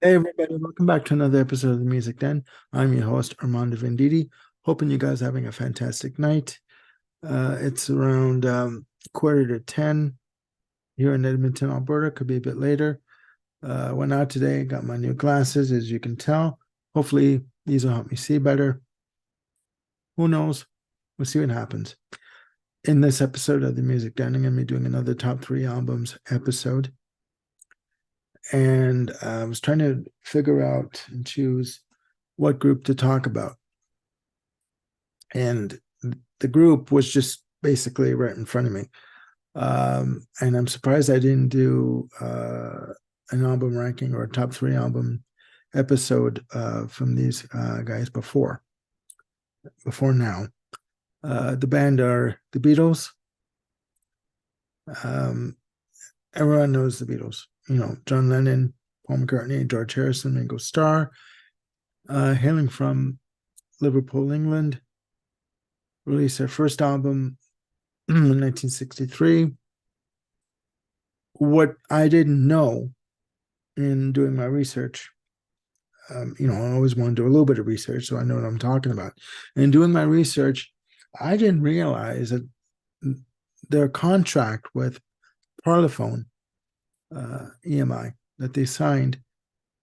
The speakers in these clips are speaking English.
Hey everybody, welcome back to another episode of the Music Den. I'm your host Armando Venditti. Hoping you guys are having a fantastic night. It's around quarter to 10 here in Edmonton, Alberta. Could be a bit later. Went out today, got my new glasses, as you can tell. Hopefully these will help me see better. Who knows? We'll see what happens. In this episode of the Music Den, I'm going to be doing another top three albums episode. And I was trying to figure out and choose what group to talk about. And the group was just basically right in front of me. And I'm surprised I didn't do an album ranking or a top three album episode from these guys before now. The band are the Beatles. Um, Everyone knows the Beatles. You know, John Lennon, Paul McCartney, George Harrison, Ringo Starr, hailing from Liverpool, England, released their first album in 1963. What I didn't know in doing my research, I always want to do a little bit of research so I know what I'm talking about. And doing my research, I didn't realize that their contract with Parlophone, EMI, that they signed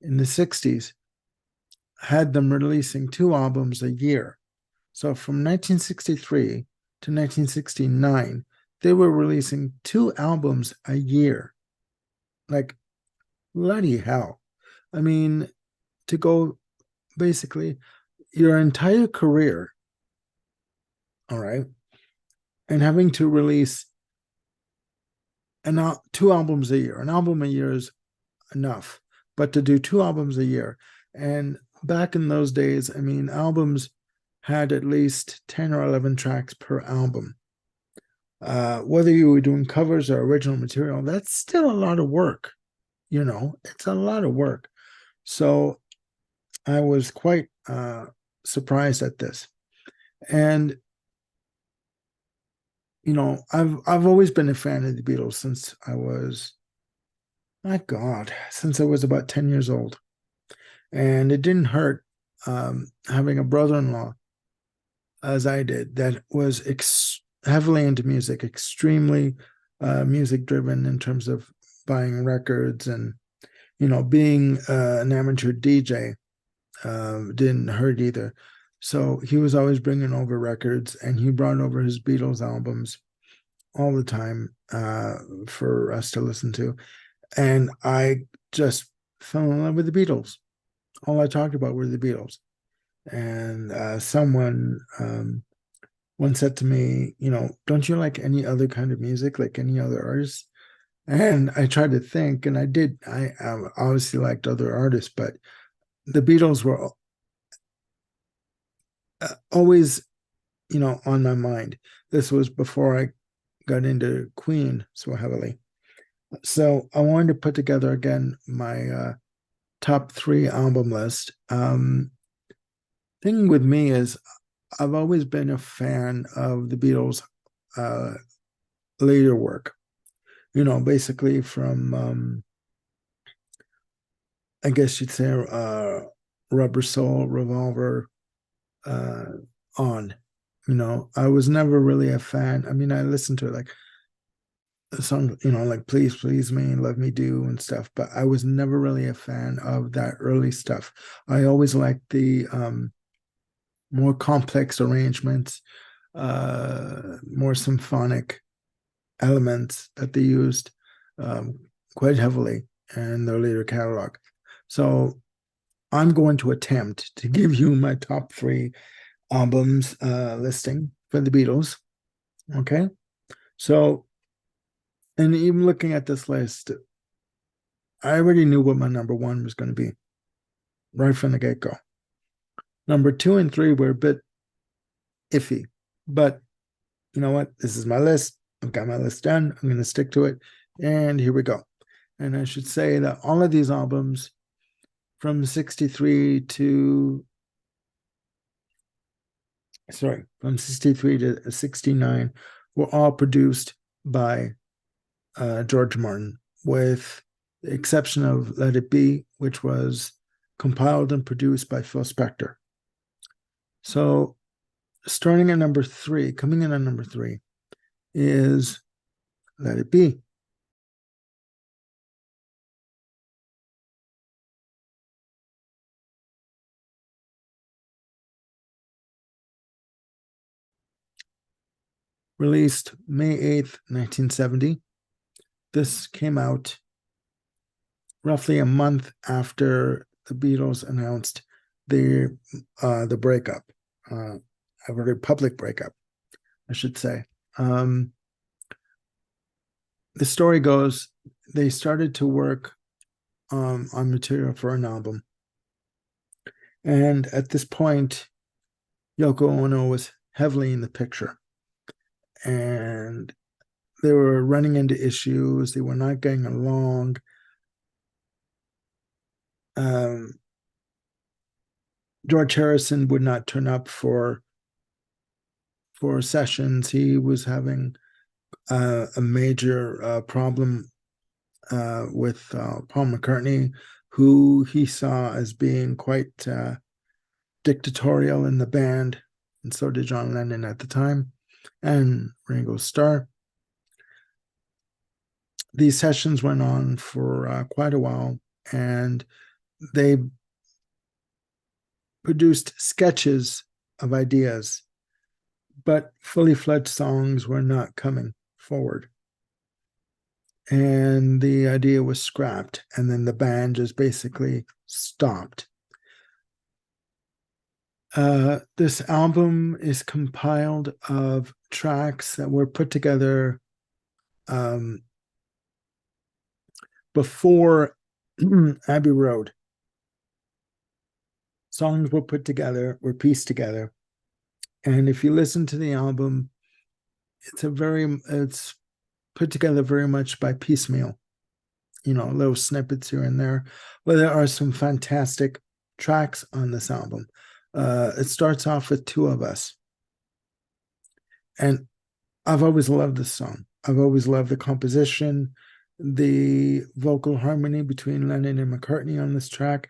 in the 60s had them releasing two albums a year. So from 1963 to 1969, they were releasing two albums a year. Like, bloody hell. I mean, to go basically your entire career, all right, and having to release two albums a year. An album a year is enough, but to do two albums a year. And back in those days, I mean, albums had at least 10 or 11 tracks per album. Whether you were doing covers or original material, that's still a lot of work. It's a lot of work. So I was quite surprised at this. And I've always been a fan of the Beatles since I was, my God, since I was about 10 years old. And it didn't hurt having a brother-in-law, as I did, that was heavily into music, extremely music driven in terms of buying records and, being an amateur DJ didn't hurt either. So he was always bringing over records, and he brought over his Beatles albums all the time for us to listen to. And I just fell in love with the Beatles. All I talked about were the Beatles. And someone once said to me, don't you like any other kind of music, like any other artists? And I tried to think, and I did. I obviously liked other artists, but the Beatles were always, on my mind. This was before I got into Queen so heavily. So I wanted to put together again my top three album list. Thing with me is I've always been a fan of the Beatles' uh, later work. Basically from I guess you'd say Rubber Soul, Revolver, uh, on. I was never really a fan. I mean, I listened to it like a song, like Please Please Me, Love Me Do and stuff, but I was never really a fan of that early stuff. I always liked the more complex arrangements, more symphonic elements that they used quite heavily in their later catalog. So I'm going to attempt to give you my top three albums listing for the Beatles. Okay. So, and even looking at this list, I already knew what my number one was going to be right from the get go. Number two and three were a bit iffy, but you know what? This is my list. I've got my list done. I'm going to stick to it. And here we go. And I should say that all of these albums from 63 to, from 63 to 69 were all produced by George Martin with the exception of Let It Be, which was compiled and produced by Phil Spector. So, starting at number three, coming in at number three, is Let It Be. Released May 8th, 1970. This came out roughly a month after the Beatles announced the breakup, a very public breakup, I should say. The story goes they started to work on material for an album, and at this point, Yoko Ono was heavily in the picture, and they were running into issues. They were not getting along. George Harrison would not turn up for sessions. He was having a major problem with Paul McCartney, who he saw as being quite dictatorial in the band, and so did John Lennon at the time, and Ringo Starr. These sessions went on for quite a while, and they produced sketches of ideas, but fully fledged songs were not coming forward. And the idea was scrapped, and then the band just basically stopped. This album is compiled of tracks that were put together before Abbey Road. Songs were put together, were pieced together, and if you listen to the album, it's put together very much by piecemeal. Little snippets here and there. But there are some fantastic tracks on this album. It starts off with Two of Us. And I've always loved this song. I've always loved the composition, the vocal harmony between Lennon and McCartney on this track,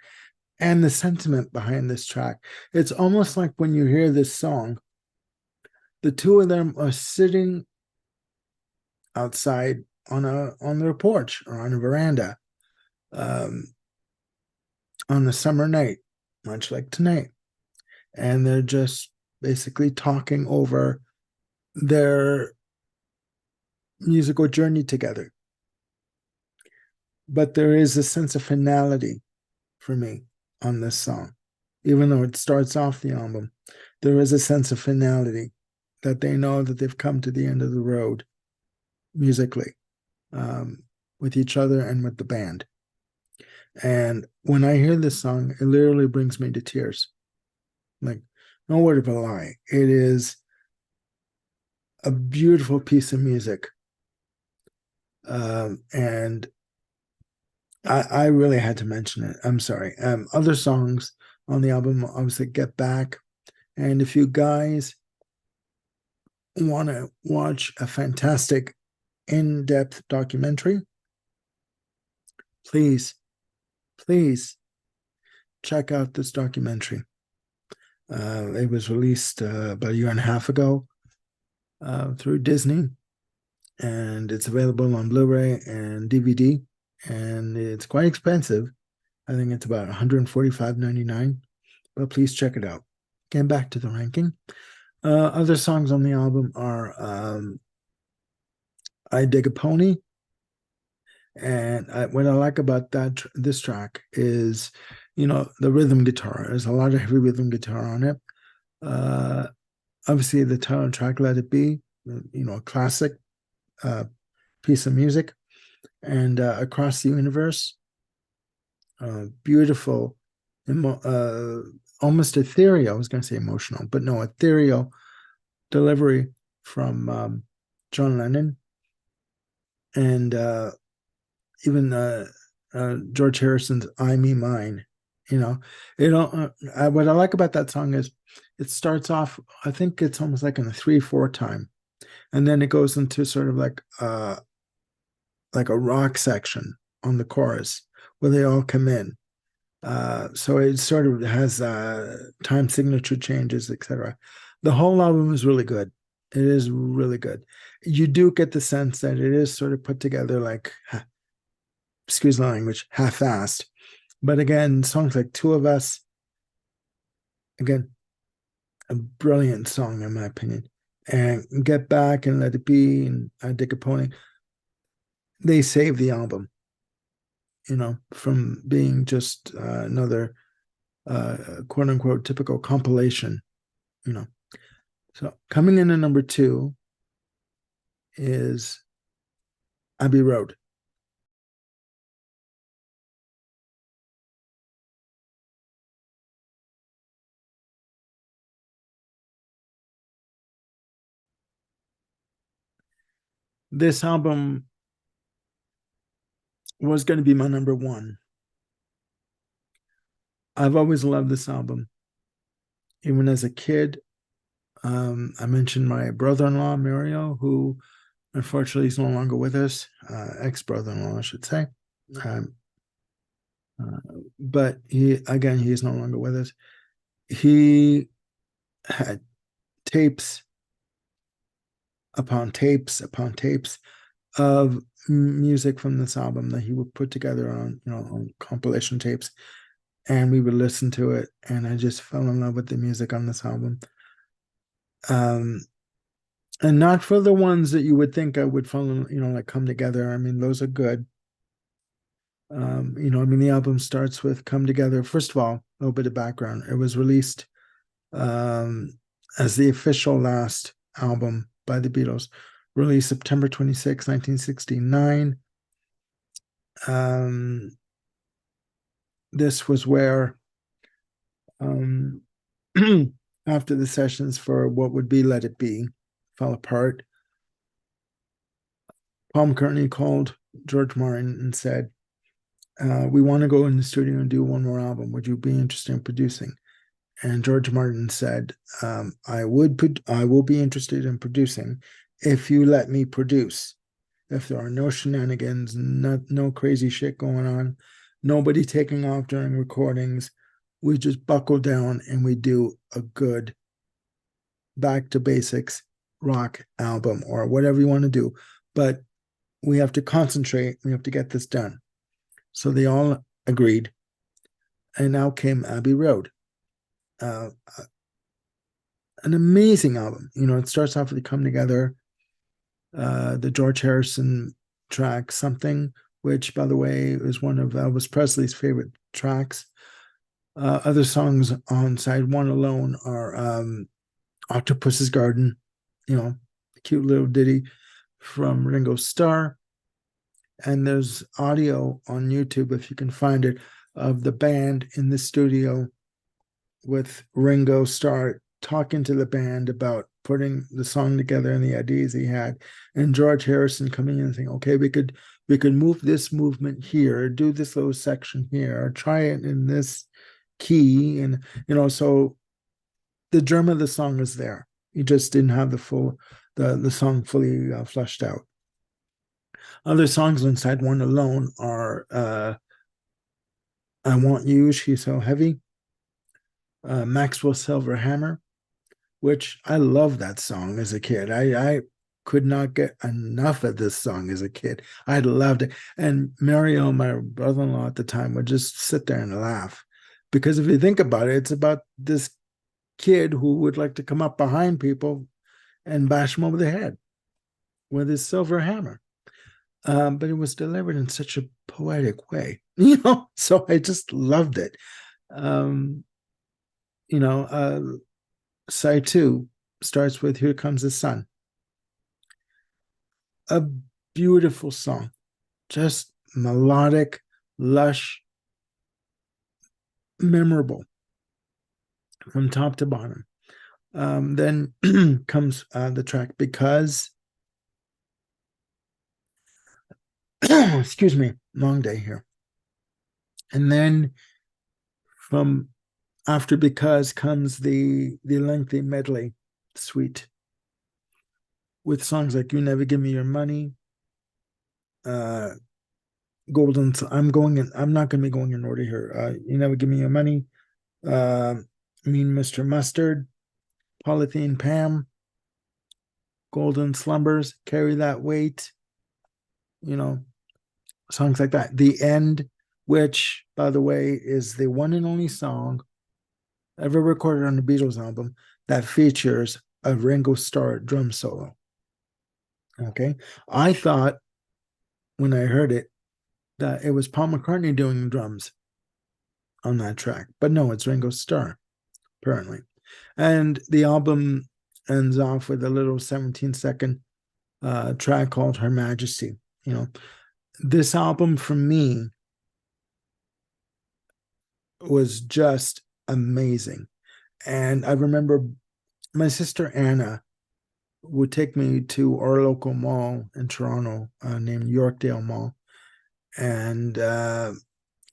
and the sentiment behind this track. It's almost like when you hear this song, the two of them are sitting outside on their porch or on a veranda on a summer night, much like tonight. And they're just basically talking over their musical journey together. But there is a sense of finality for me on this song. Even though it starts off the album, there is a sense of finality that they know that they've come to the end of the road musically, with each other and with the band. And when I hear this song, it literally brings me to tears. Like, no word of a lie. It is a beautiful piece of music. And I really had to mention it. I'm sorry. Other songs on the album, obviously, Get Back. And if you guys want to watch a fantastic in-depth documentary, please check out this documentary. It was released about a year and a half ago through Disney, and it's available on Blu-ray and DVD, and it's quite expensive. I think it's about $145.99, but please check it out. Getting back to the ranking. Other songs on the album are I Dig a Pony. And what I like about this track is, the rhythm guitar. There's a lot of heavy rhythm guitar on it. Obviously, the title track, Let It Be, a classic piece of music. And Across the Universe, beautiful, almost ethereal. I was going to say emotional, but no, ethereal delivery from John Lennon. And even George Harrison's "I Me Mine." What I like about that song is it starts off, I think it's almost like in a 3/4 time, and then it goes into sort of like a rock section on the chorus where they all come in. So it sort of has time signature changes, etc. The whole album is really good. It is really good. You do get the sense that it is sort of put together like, excuse the language, half-assed. But again, songs like Two of Us, again, a brilliant song in my opinion. And Get Back and Let It Be and I Dig a Pony, they save the album, from being just another quote unquote typical compilation, you know. So coming in at number 2 is Abbey Road. This album was going to be my number 1. I've always loved this album. Even as a kid, I mentioned my brother-in-law, Mario, who unfortunately is no longer with us, ex-brother-in-law, I should say. Um, but he's no longer with us. He had tapes upon tapes upon tapes of music from this album that he would put together on compilation tapes, and we would listen to it, and I just fell in love with the music on this album. And not for the ones that you would think I would fall in, like Come Together. I mean, those are good. The album starts with Come Together. First of all, a little bit of background. It was released as the official last album by the Beatles, released September 26, 1969. This was where, after the sessions for what would be Let It Be fell apart, Paul McCartney called George Martin and said, we want to go in the studio and do one more album. Would you be interested in producing? And George Martin said, I will be interested in producing if you let me produce. If there are no shenanigans, no crazy shit going on, nobody taking off during recordings, we just buckle down and we do a good back to basics rock album or whatever you want to do. But we have to concentrate. We have to get this done. So they all agreed. And now came Abbey Road. An amazing album. It starts off with Come Together, the George Harrison track, Something, which, by the way, is one of Elvis Presley's favorite tracks. Other songs on side 1 alone are Octopus's Garden, a cute little ditty from Ringo's Starr. And there's audio on YouTube, if you can find it, of the band in the studio with Ringo Starr talking to the band about putting the song together and the ideas he had, and George Harrison coming in and saying, okay, we could move this movement here, do this little section here, try it in this key. And so the germ of the song is there. You just didn't have the song fully fleshed out. Other songs on side 1 alone are I Want You, She's So Heavy, Maxwell Silver Hammer, which I loved that song as a kid. I could not get enough of this song as a kid. I loved it. And Mario, my brother-in-law at the time, would just sit there and laugh. Because if you think about it, it's about this kid who would like to come up behind people and bash them over the head with his silver hammer. But it was delivered in such a poetic way, so I just loved it. Side 2 starts with Here Comes the Sun. A beautiful song, just melodic, lush, memorable from top to bottom. Then comes the track Because. Excuse me, long day here. And then from after Because comes the lengthy medley suite with songs like You Never Give Me Your Money, I'm going in. I'm not going to be going in order here. You never give me your money. Uh, Mean Mr. Mustard, Polythene Pam, Golden Slumbers, Carry That Weight. You know, songs like that. The End, which, by the way, is the one and only song ever recorded on the Beatles album that features a Ringo Starr drum solo. Okay. I thought when I heard it that it was Paul McCartney doing drums on that track, but no, it's Ringo Starr, apparently. And the album ends off with a little 17-second track called Her Majesty. You know, this album for me was just amazing. And I remember my sister Anna would take me to our local mall in Toronto named Yorkdale Mall. And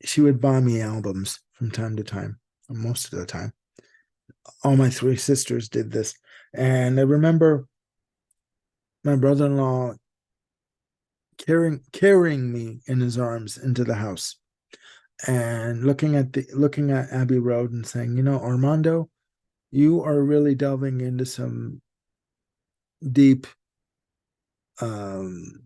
she would buy me albums from time to time, most of the time. All my three sisters did this. And I remember my brother-in-law carrying me in his arms into the house and looking at Abbey Road and saying, you know, Armando, you are really delving into some deep um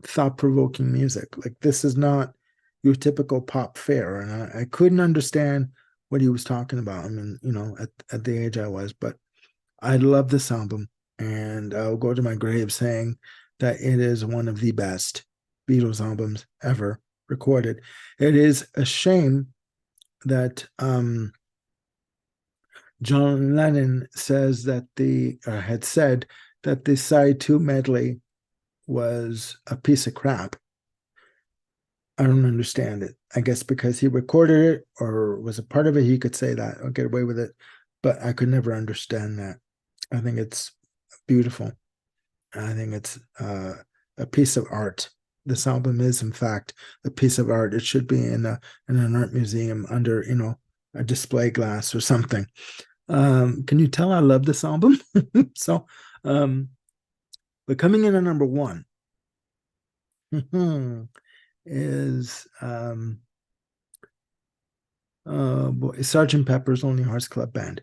thought-provoking music. Like this is not your typical pop fare. And I couldn't understand what he was talking about. I mean, you know, at the age I was, but I love this album, and I'll go to my grave saying that it is one of the best Beatles albums ever recorded. It is a shame that John Lennon says that had said that the side two medley was a piece of crap. I don't understand it. I guess because he recorded it or was a part of it, he could say that or get away with it. But I could never understand that. I think it's beautiful. I think it's a piece of art. This album is, in fact, a piece of art. It should be in an art museum under, you know, a display glass or something. Can you tell I love this album? So, um, but coming in at number one is boy, Sergeant Pepper's Lonely Hearts Club Band.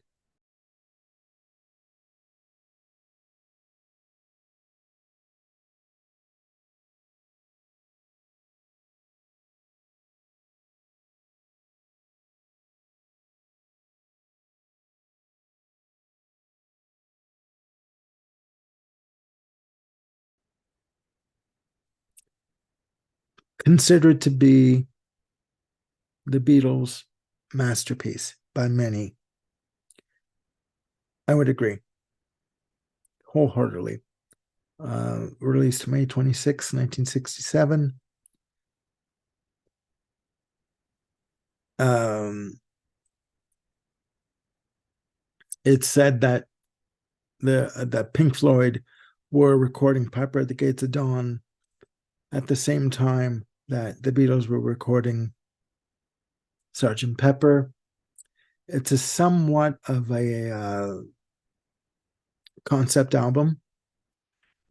Considered to be the Beatles' masterpiece by many. I would agree wholeheartedly. Released May 26, 1967. Um, it's said that that Pink Floyd were recording Piper at the Gates of Dawn at the same time that the Beatles were recording Sergeant Pepper. It's a somewhat of a concept album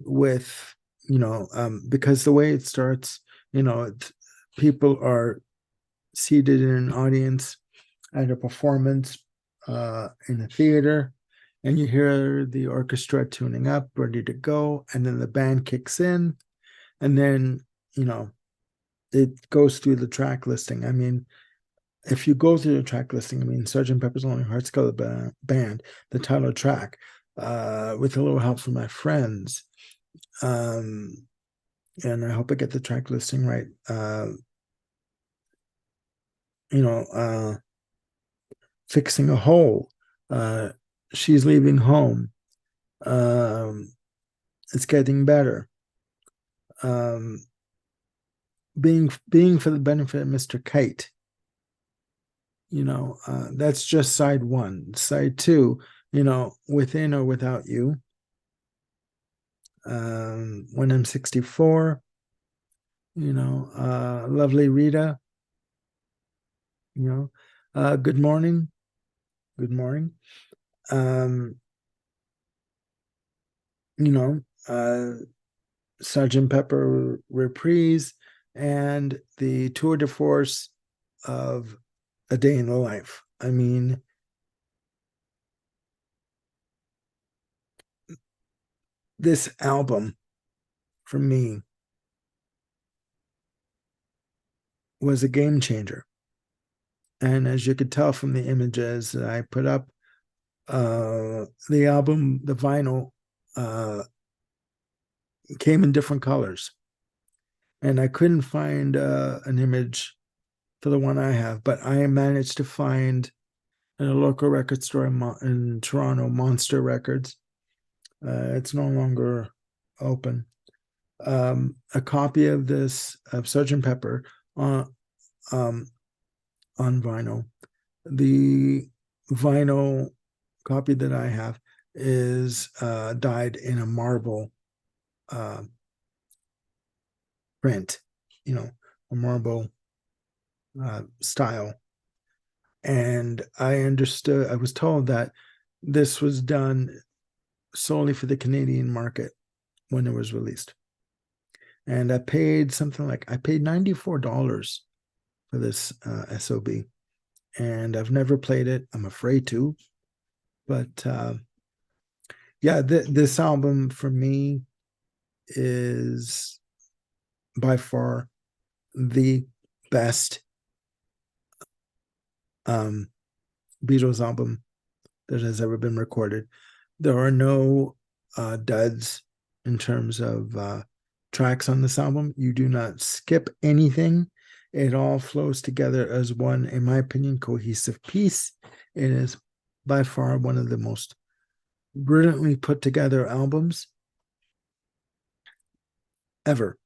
with, you know, because the way it starts, you know, people are seated in an audience at a performance in a theater, and you hear the orchestra tuning up, ready to go, and then the band kicks in, and then, you know, it goes through the track listing. I mean, if you go through the track listing, I mean, Sergeant Pepper's Lonely Hearts Club Band, the title track, with a little help from my friends, um, and I hope I get the track listing right. You know, Fixing a Hole, uh, She's Leaving Home, um, It's Getting Better, um, being for the benefit of Mr. Kite. You know, that's just side one. Side two, you know, Within or Without You, When I'm 64, you know, Lovely Rita, you know, Good Morning, Good Morning, um, you know, Sergeant Pepper Reprise, and the tour de force of A Day in the Life. I mean, this album for me was a game changer. And as you could tell from the images that I put up, the album, the vinyl, came in different colors. And I couldn't find an image for the one I have, but I managed to find in a local record store in Toronto, Monster Records. It's no longer open. A copy of this of Sgt. Pepper um, on vinyl. The vinyl copy that I have is dyed in a marble print, a marble style. And I was told that this was done solely for the Canadian market when it was released. And I paid $94 for this SOB. And I've never played it. I'm afraid to. But yeah, this album for me is by far the best Beatles album that has ever been recorded. There are no duds in terms of tracks on this album. You do not skip anything. It all flows together as one, in my opinion, cohesive piece. It is by far one of the most brilliantly put together albums ever.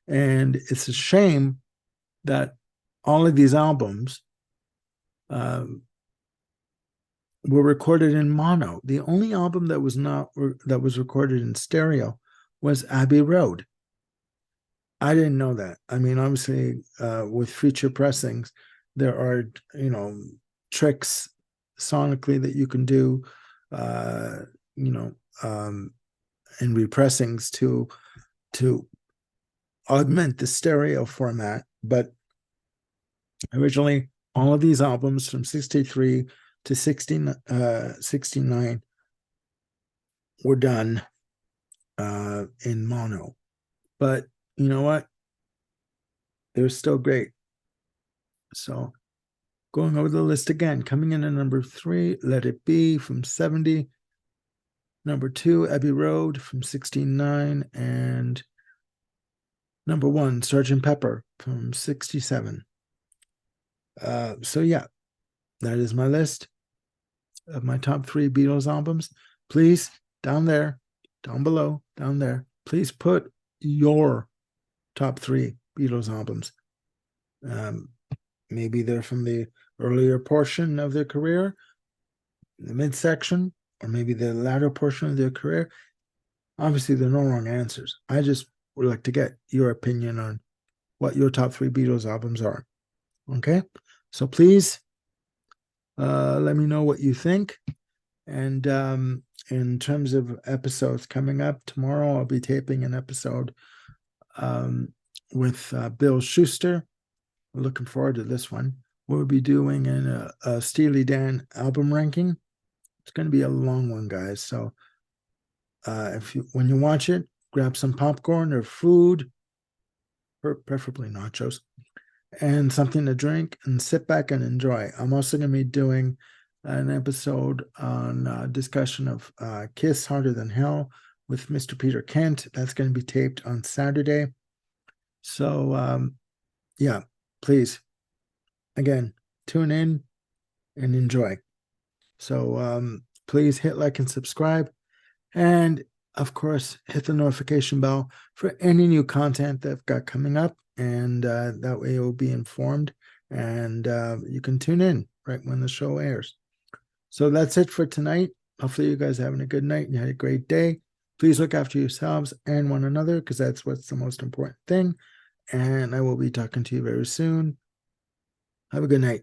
And it's a shame that all of these albums were recorded in mono. The only album that was recorded in stereo was Abbey Road. I didn't know that. I mean, obviously, with future pressings, there are tricks sonically that you can do, in repressings to augment the stereo format. But originally, all of these albums from 63 to 69 were done in mono. But you know what? They're still great. So going over the list again, coming in at number 3, Let It Be from 70. Number 2, Abbey Road from 69. And number 1, Sgt. Pepper from 67. So yeah, that is my list of my top 3 Beatles albums. Please, down there, down below, down there, please put your top 3 Beatles albums. Maybe they're from the earlier portion of their career, the midsection, or maybe the latter portion of their career. Obviously, there are no wrong answers. I just would like to get your opinion on what your top 3 Beatles albums are. Okay? So please let me know what you think. And in terms of episodes coming up, tomorrow I'll be taping an episode with Bill Schuster. I'm looking forward to this one. We'll be doing a Steely Dan album ranking. It's going to be a long one, guys. So when you watch it, grab some popcorn or food, preferably nachos, and something to drink, and sit back and enjoy. I'm also going to be doing an episode on discussion of Kiss Harder Than Hell with Mr. Peter Kent. That's going to be taped on Saturday. So, yeah, please, again, tune in and enjoy. So please hit like and subscribe. And, of course, hit the notification bell for any new content that I've got coming up. And that way you'll be informed. And you can tune in right when the show airs. So that's it for tonight. Hopefully you guys are having a good night and you had a great day. Please look after yourselves and one another, because that's what's the most important thing. And I will be talking to you very soon. Have a good night.